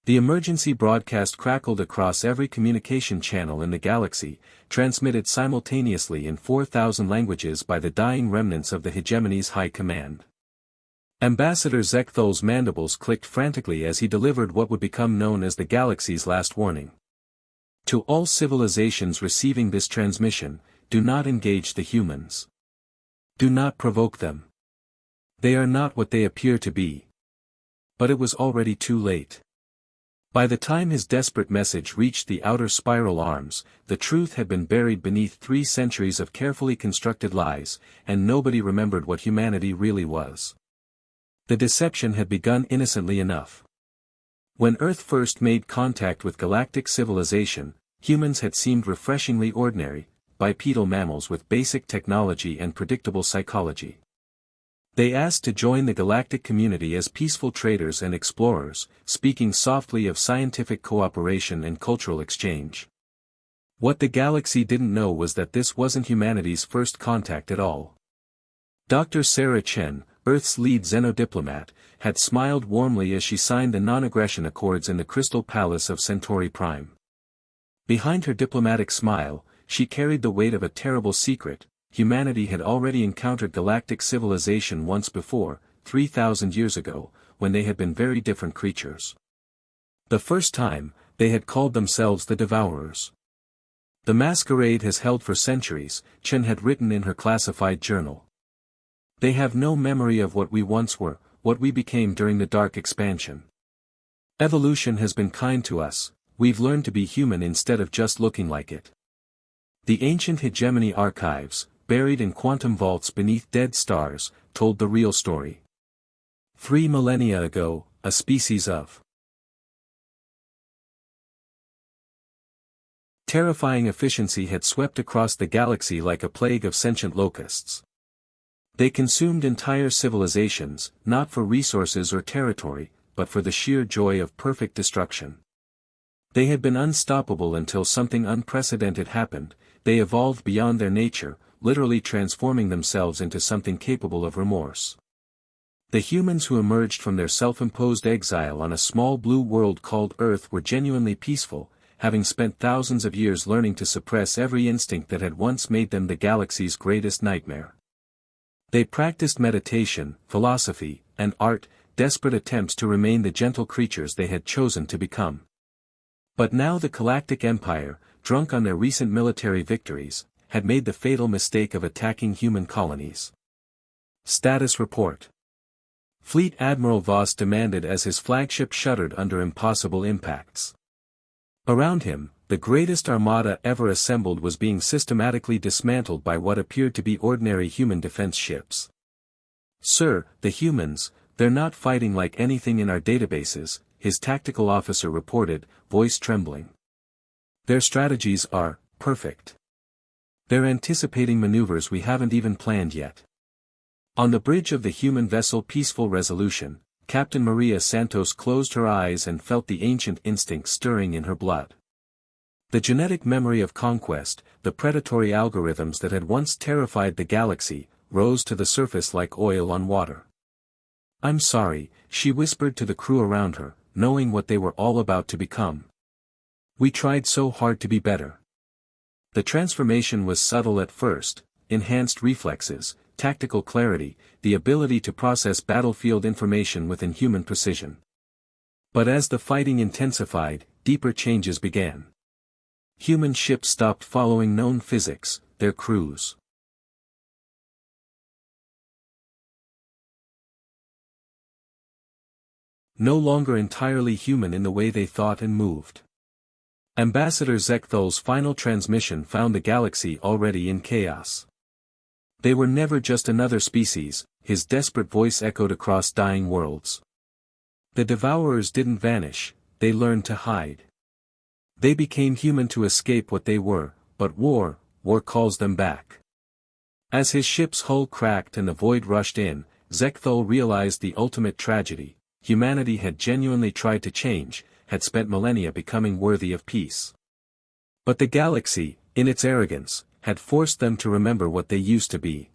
The emergency broadcast crackled across every communication channel in the galaxy, transmitted simultaneously in 4,000 languages by the dying remnants of the hegemony's high command. Ambassador Zekthol's mandibles clicked frantically as he delivered what would become known as the galaxy's last warning. To all civilizations receiving this transmission, do not engage the humans. Do not provoke them. They are not what they appear to be. But it was already too late. By the time his desperate message reached the outer spiral arms, the truth had been buried beneath 3 centuries of carefully constructed lies, and nobody remembered what humanity really was. The deception had begun innocently enough. When Earth first made contact with galactic civilization, humans had seemed refreshingly ordinary, bipedal mammals with basic technology and predictable psychology. They asked to join the galactic community as peaceful traders and explorers, speaking softly of scientific cooperation and cultural exchange. What the galaxy didn't know was that this wasn't humanity's first contact at all. Dr. Sarah Chen, Earth's lead xenodiplomat, had smiled warmly as she signed the non-aggression accords in the Crystal Palace of Centauri Prime. Behind her diplomatic smile, she carried the weight of a terrible secret. Humanity had already encountered galactic civilization once before, 3,000 years ago, when they had been very different creatures. The first time, they had called themselves the Devourers. The masquerade has held for centuries, Chen had written in her classified journal. They have no memory of what we once were, what we became during the Dark Expansion. Evolution has been kind to us, we've learned to be human instead of just looking like it. The ancient hegemony archives, buried in quantum vaults beneath dead stars, told the real story. 3 millennia ago, a species of terrifying efficiency had swept across the galaxy like a plague of sentient locusts. They consumed entire civilizations, not for resources or territory, but for the sheer joy of perfect destruction. They had been unstoppable until something unprecedented happened. They evolved beyond their nature, literally transforming themselves into something capable of remorse. The humans who emerged from their self-imposed exile on a small blue world called Earth were genuinely peaceful, having spent thousands of years learning to suppress every instinct that had once made them the galaxy's greatest nightmare. They practiced meditation, philosophy, and art, desperate attempts to remain the gentle creatures they had chosen to become. But now the Galactic Empire, drunk on their recent military victories, had made the fatal mistake of attacking human colonies. Status report. Fleet Admiral Voss demanded as his flagship shuddered under impossible impacts. Around him, the greatest armada ever assembled was being systematically dismantled by what appeared to be ordinary human defense ships. "Sir, the humans, they're not fighting like anything in our databases," his tactical officer reported, voice trembling. "Their strategies are perfect. They're anticipating maneuvers we haven't even planned yet." On the bridge of the human vessel Peaceful Resolution, Captain Maria Santos closed her eyes and felt the ancient instinct stirring in her blood. The genetic memory of conquest, the predatory algorithms that had once terrified the galaxy, rose to the surface like oil on water. "I'm sorry," she whispered to the crew around her, knowing what they were all about to become. "We tried so hard to be better." The transformation was subtle at first: enhanced reflexes, tactical clarity, the ability to process battlefield information with inhuman precision. But as the fighting intensified, deeper changes began. Human ships stopped following known physics, their crews no longer entirely human in the way they thought and moved. Ambassador Zekthol's final transmission found the galaxy already in chaos. They were never just another species, his desperate voice echoed across dying worlds. The Devourers didn't vanish, they learned to hide. They became human to escape what they were, but war calls them back. As his ship's hull cracked and the void rushed in, Zekthol realized the ultimate tragedy: humanity had genuinely tried to change, had spent millennia becoming worthy of peace. But the galaxy, in its arrogance, had forced them to remember what they used to be.